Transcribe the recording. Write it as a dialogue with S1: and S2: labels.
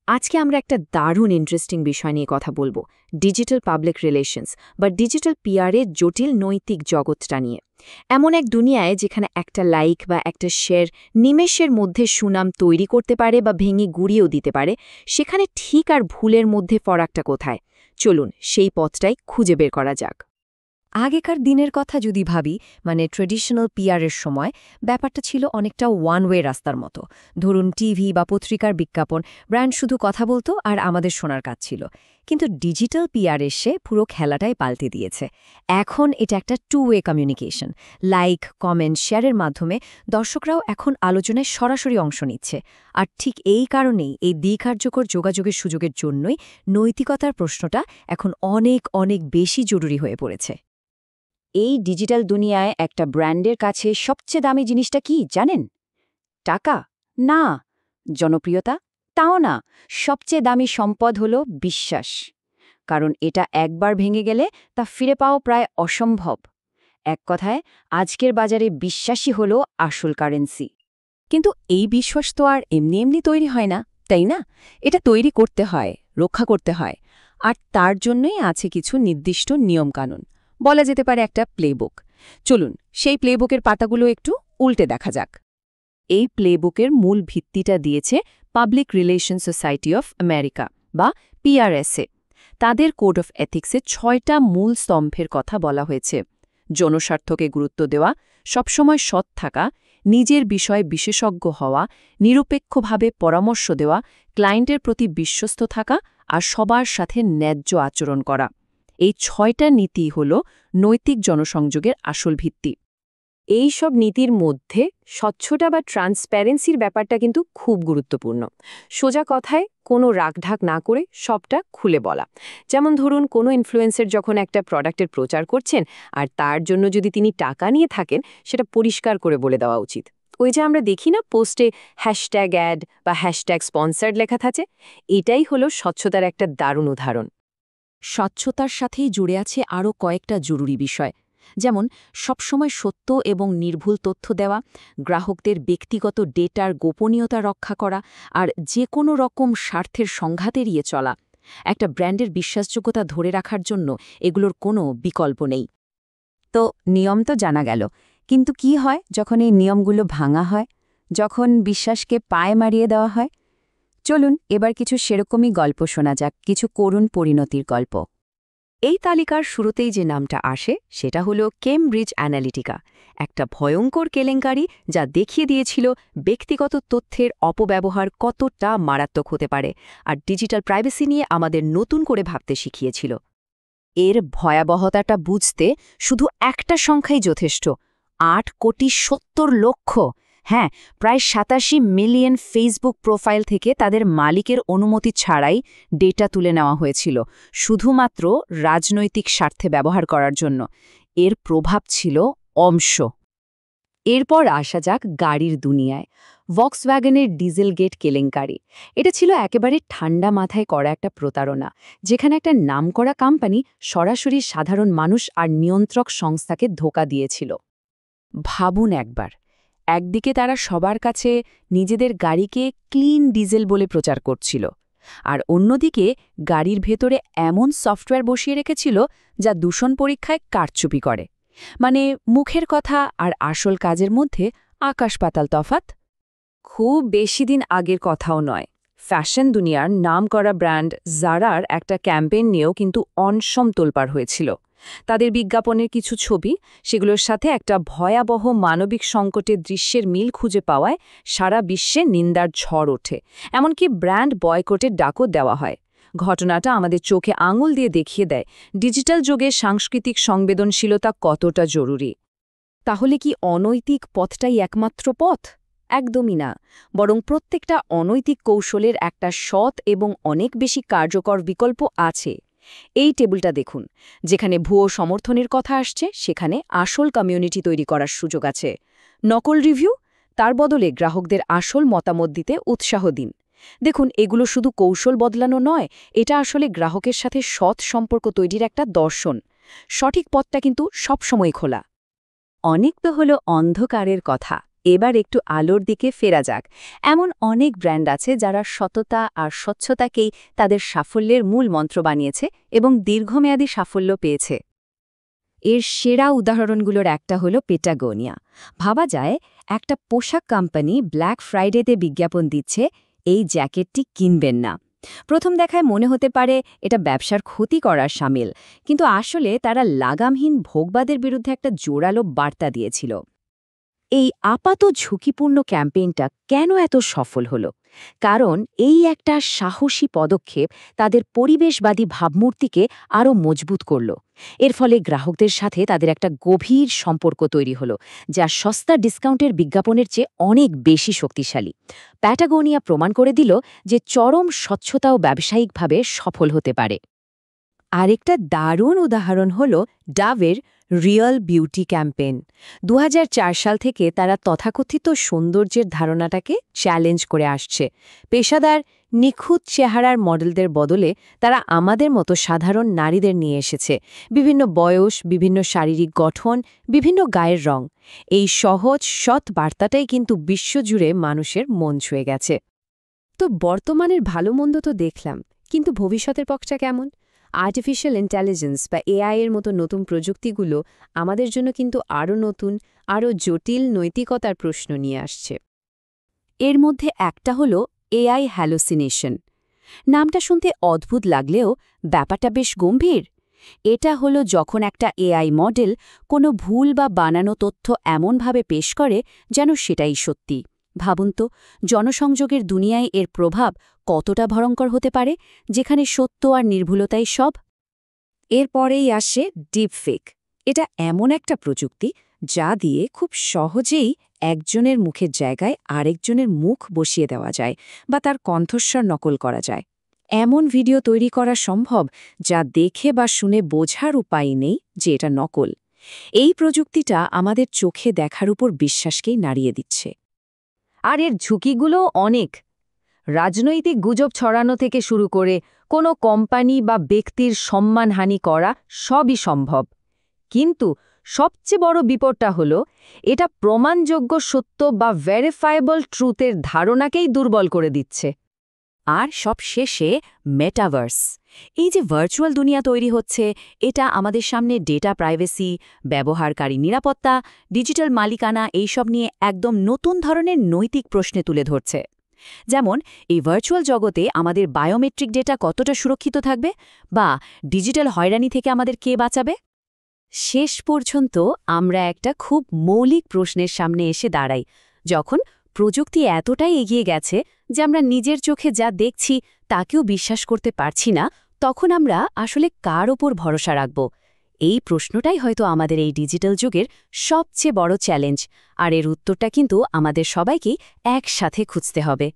S1: আজকে আমরা একটা দারুণ ইন্টারেস্টিং বিষয় নিয়ে কথা বলবো, ডিজিটাল পাবলিক রিলেশনস বা ডিজিটাল পিআরের জটিল নৈতিক জগৎটা নিয়ে। এমন এক দুনিয়ায় যেখানে একটা লাইক বা একটা শেয়ার নিমেষের মধ্যে সুনাম তৈরি করতে পারে বা ভেঙে গুঁড়িয়েও দিতে পারে, সেখানে ঠিক আর ভুলের মধ্যে ফারাকটা কোথায়? চলুন সেই পথটাই খুঁজে বের করা যাক।
S2: আগেকার দিনের কথা যদি ভাবি, ট্রেডিশনাল পিআরের সময় ব্যাপারটা ছিল অনেকটা ওয়ান ওয়ে রাস্তার মতো। ধরুন টিভি বা পত্রিকার বিজ্ঞাপন, ব্র্যান্ড শুধু কথা বলতো আর আমাদের শোনার কাজ ছিল। কিন্তু ডিজিটাল পিআর এসে পুরো খেলাটাই পাল্টে দিয়েছে। এখন এটা একটা two way communication. Like, comment, শেয়ারের মাধ্যমে দর্শকরাও এখন আলোচনায় সরাসরি অংশ নিচ্ছে। আর ঠিক এই কারণেই এই দ্বিকার্যকর যোগাযোগের সুযোগের জন্যই নৈতিকতার প্রশ্নটা এখন অনেক অনেক বেশি জরুরি হয়ে পড়েছে।
S3: এই ডিজিটাল দুনিয়ায় একটা ব্র্যান্ডের কাছে সবচেয়ে দামি জিনিসটা কি জানেন? টাকা? না। জনপ্রিয়তা? তাও না। সবচেয়ে দামি সম্পদ হলো বিশ্বাস। কারণ এটা একবার ভেঙে গেলে তা ফিরে পাওয়া প্রায় অসম্ভব। এক কথায়, আজকের বাজারে বিশ্বাসই হলো আসল কারেন্সি।
S2: কিন্তু এই বিশ্বাস তো আর এমনি এমনি তৈরি হয় না, তাই না? এটা তৈরি করতে হয়, রক্ষা করতে হয়। আর তার জন্যই আছে কিছু নির্দিষ্ট নিয়মকানুন, বলা যেতে পারে একটা প্লেবুক। চলুন সেই প্লেবুকের পাতাগুলো একটু উল্টে দেখা যাক। এই প্লেবুকের মূল ভিত্তিটা দিয়েছে public relation society of America বা পিআরএসএ। তাদের কোড অফ এথিক্সে ৬টা মূল স্তম্ভের কথা বলা হয়েছে: জনস্বার্থকে গুরুত্ব দেওয়া, সবসময় সৎ থাকা, নিজের বিষয়ে বিশেষজ্ঞ হওয়া, নিরপেক্ষভাবে পরামর্শ দেওয়া, ক্লায়েন্টের প্রতি বিশ্বস্ত থাকা আর সবার সাথে ন্যায্য আচরণ করা। এই ৬টা নীতি হল নৈতিক জনসংযোগের আসল ভিত্তি।
S3: এই সব নীতির মধ্যে স্বচ্ছতা বা ট্রান্সপ্যারেন্সির ব্যাপারটা কিন্তু খুব গুরুত্বপূর্ণ। সোজা কথায় কোনো রাগঢাক না করে সবটা খুলে বলা। যেমন ধরুন, কোনো ইনফ্লুয়েন্সার যখন একটা প্রোডাক্টের প্রচার করছেন আর তার জন্য যদি তিনি টাকা নিয়ে থাকেন, সেটা পরিষ্কার করে বলে দেওয়া উচিত। ওই যে আমরা দেখি না পোস্টে হ্যাশট্যাগ অ্যাড বা হ্যাশট্যাগ স্পন্সার্ড লেখা থাকে, এটাই হলো স্বচ্ছতার একটা দারুণ উদাহরণ।
S2: স্বচ্ছতার সাথেই জুড়ে আছে আরও কয়েকটা জরুরি বিষয়, যেমন সবসময় সত্য এবং নির্ভুল তথ্য দেওয়া, গ্রাহকদের ব্যক্তিগত ডেটার গোপনীয়তা রক্ষা করা আর যে কোনো রকম স্বার্থের সংঘাত এড়িয়ে চলা। একটা ব্র্যান্ডের বিশ্বাসযোগ্যতা ধরে রাখার জন্য এগুলোর কোনো বিকল্প নেই।
S3: তো নিয়ম তো জানা গেল, কিন্তু কি হয় যখন এই নিয়মগুলো ভাঙা হয়, যখন বিশ্বাসকে পায়ে মারিয়ে দেওয়া হয়? চলুন এবার কিছু সেরকমই গল্প শোনা যাক, কিছু করুণ পরিণতির গল্প।
S2: এই তালিকার শুরুতেই যে নামটা আসে সেটা হলো কেমব্রিজ অ্যানালিটিকা, একটা ভয়ঙ্কর কেলেঙ্কারি যা দেখিয়ে দিয়েছিল ব্যক্তিগত তথ্যের অপব্যবহার কতটা মারাত্মক হতে পারে আর ডিজিটাল প্রাইভেসি নিয়ে আমাদের নতুন করে ভাবতে শিখিয়েছিল।
S3: এর ভয়াবহতাটা বুঝতে শুধু একটা সংখ্যাই যথেষ্ট: 8,70,00,000। হ্যাঁ, প্রায় ৮৭ মিলিয়ন ফেসবুক প্রোফাইল থেকে তাদের মালিকের অনুমতি ছাড়াই ডেটা তুলে নেওয়া হয়েছিল, শুধুমাত্র রাজনৈতিক স্বার্থে ব্যবহার করার জন্য। এর প্রভাব ছিল অংশ। এরপর আসা যাক গাড়ির দুনিয়ায়। ভক্সওয়াগনের ডিজেলগেট কেলেঙ্কারি। এটা ছিল একেবারে ঠান্ডা মাথায় করা একটা প্রতারণা, যেখানে একটা নামকরা কোম্পানি সরাসরি সাধারণ মানুষ আর নিয়ন্ত্রক সংস্থাকে ধোঁকা দিয়েছিল।
S2: ভাবুন একবার, একদিকে তারা সবার কাছে নিজেদের গাড়িকে ক্লিন ডিজেল বলে প্রচার করছিল, আর অন্যদিকে গাড়ির ভেতরে এমন সফটওয়্যার বসিয়ে রেখেছিল যা দূষণ পরীক্ষায় কারচুপি করে। মুখের কথা আর আসল কাজের মধ্যে আকাশ পাতাল তফাত।
S3: খুব বেশি দিন আগের কথাও নয়, ফ্যাশন দুনিয়ার নামকরা ব্র্যান্ড জারার একটা ক্যাম্পেইন নিয়েও কিন্তু অনশম তোলপাড় হয়েছিল। তাদের বিজ্ঞাপনের কিছু ছবি, সেগুলোর সাথে একটা ভয়াবহ মানবিক সংকটের দৃশ্যের মিল খুঁজে পাওয়ায় সারা বিশ্বে নিন্দার ঝড় ওঠে, এমনকি ব্র্যান্ড বয়কটের ডাকও দেওয়া হয়। ঘটনাটা আমাদের চোখে আঙুল দিয়ে দেখিয়ে দেয় ডিজিটাল যুগে সাংস্কৃতিক সংবেদনশীলতা কতটা জরুরি।
S2: তাহলে কি অনৈতিক পথটাই একমাত্র পথ? একদমই না, বরং প্রত্যেকটা অনৈতিক কৌশলের একটা সৎ এবং অনেক বেশি কার্যকর বিকল্প আছে। এই টেবিলটা দেখুন, যেখানে ভুয়ো সমর্থনের কথা আসছে সেখানে আসল কমিউনিটি তৈরি করার সুযোগ আছে। নকল রিভিউ, তার বদলে গ্রাহকদের আসল মতামত দিতে উৎসাহ দিন। দেখুন, এগুলো শুধু কৌশল বদলানো নয়, এটা আসলে গ্রাহকের সাথে সৎ সম্পর্ক তৈরির একটা দর্শন। সঠিক পথটা কিন্তু সবসময় খোলা।
S3: অনেক তো হলো অন্ধকারের কথা,
S2: এবার একটু আলোর দিকে ফেরা যাক। এমন অনেক ব্র্যান্ড আছে যারা সততা আর স্বচ্ছতাকেই তাদের সাফল্যের মূল মন্ত্র বানিয়েছে এবং দীর্ঘমেয়াদী সাফল্য পেয়েছে।
S1: এর সেরা উদাহরণগুলোর একটা হলো পেটাগোনিয়া। ভাবা যায় একটা পোশাক কোম্পানি ব্ল্যাক ফ্রাইডেতে বিজ্ঞাপন দিচ্ছে, এই জ্যাকেটটি কিনবেন না। প্রথম দেখায় মনে হতে পারে এটা ব্যবসার ক্ষতি করার শামিল, কিন্তু আসলে তারা লাগামহীন ভোগবাদের বিরুদ্ধে একটা জোরালো বার্তা দিয়েছিল। এই আপাত ঝুঁকিপূর্ণ ক্যাম্পেইনটা কেন এত সফল হলো? কারণ এই একটা সাহসী পদক্ষেপ তাদের পরিবেশবাদী ভাবমূর্তিকে আরও মজবুত করল। এর ফলে গ্রাহকদের সাথে তাদের একটা গভীর সম্পর্ক তৈরি হলো, যা সস্তা ডিসকাউন্টের বিজ্ঞাপনের চেয়ে অনেক বেশি শক্তিশালী। প্যাটাগোনিয়া প্রমাণ করে দিল যে চরম স্বচ্ছতাও ব্যবসায়িকভাবে সফল হতে পারে। আরেকটা দারুণ উদাহরণ হল ডাভের রিয়েল বিউটি ক্যাম্পেইন। 2004 সাল থেকে তারা তথাকথিত সৌন্দর্যের ধারণাটাকে চ্যালেঞ্জ করে আসছে। পেশাদার নিখুঁত চেহারার মডেলদের বদলে তারা আমাদের মতো সাধারণ নারীদের নিয়ে এসেছে। বিভিন্ন বয়স, বিভিন্ন শারীরিক গঠন, বিভিন্ন গায়ের রং। এই সহজ সৎ বার্তাটাই কিন্তু বিশ্বজুড়ে মানুষের মন ছুঁয়ে গেছে। তো বর্তমানের ভালো মন্দ তো দেখলাম, কিন্তু ভবিষ্যতের পক্ষটা কেমন? আর্টিফিশিয়াল ইন্টেলিজেন্স বা এআই এর মতো নতুন প্রযুক্তিগুলো আমাদের জন্য কিন্তু আরও নতুন, আরও জটিল নৈতিকতার প্রশ্ন নিয়ে আসছে। এর মধ্যে একটা হলো এআই হ্যালুসিনেশন। নামটা শুনতে অদ্ভুত লাগলেও ব্যাপারটা বেশ গম্ভীর। এটা হলো যখন একটা এআই মডেল কোনো ভুল বা বানানো তথ্য এমনভাবে পেশ করে যেন সেটাই সত্যি। ভাবুন তো, জনসংযোগের দুনিয়ায় এর প্রভাব কতটা ভয়ঙ্কর হতে পারে, যেখানে সত্য আর নির্ভুলতাই সব। এরপরেই আসে ডিপফেক। এটা এমন একটা প্রযুক্তি যা দিয়ে খুব সহজেই একজনের মুখের জায়গায় আরেকজনের মুখ বসিয়ে দেওয়া যায় বা তার কণ্ঠস্বর নকল করা যায়। এমন ভিডিও তৈরি করা সম্ভব যা দেখে বা শুনে বোঝার উপায় নেই যে এটা নকল। এই প্রযুক্তিটা আমাদের চোখে দেখার উপর বিশ্বাসকেই নাড়িয়ে দিচ্ছে। আর এর ঝুঁকিগুলো অনেক। রাজনৈতিক গুজব ছড়ানো থেকে শুরু করে কোনো কোম্পানি বা ব্যক্তির সম্মানহানি করা সবই সম্ভব। কিন্তু সবচেয়ে বড় বিপদটা হলো এটা প্রমাণযোগ্য সত্য বা ভেরিফায়েবল ট্রুথের ধারণাকেই দুর্বল করে দিচ্ছে। আর সব শেষে মেটাভার্স। এই যে ভার্চুয়াল দুনিয়া তৈরি হচ্ছে, এটা আমাদের সামনে ডেটা প্রাইভেসি, ব্যবহারকারী নিরাপত্তা, ডিজিটাল মালিকানা এইসব নিয়ে একদম নতুন ধরনের নৈতিক প্রশ্নে তুলে ধরছে। যেমন এই ভার্চুয়াল জগতে আমাদের বায়োমেট্রিক ডেটা কতটা সুরক্ষিত থাকবে, বা ডিজিটাল হয়রানি থেকে আমাদের কে বাঁচাবে? শেষ পর্যন্ত আমরা একটা খুব মৌলিক প্রশ্নের সামনে এসে দাঁড়াই। যখন প্রযুক্তি এতটাই এগিয়ে গেছে যে আমরা নিজের চোখে যা দেখছি তাকেও বিশ্বাস করতে পারছি না, তখন আমরা আসলে কার ওপর ভরসা রাখব? এই প্রশ্নটাই হয়তো আমাদের এই ডিজিটাল যুগের সবচেয়ে বড় চ্যালেঞ্জ, আর এর উত্তরটা কিন্তু আমাদের সবাইকেই একসাথে খুঁজতে হবে।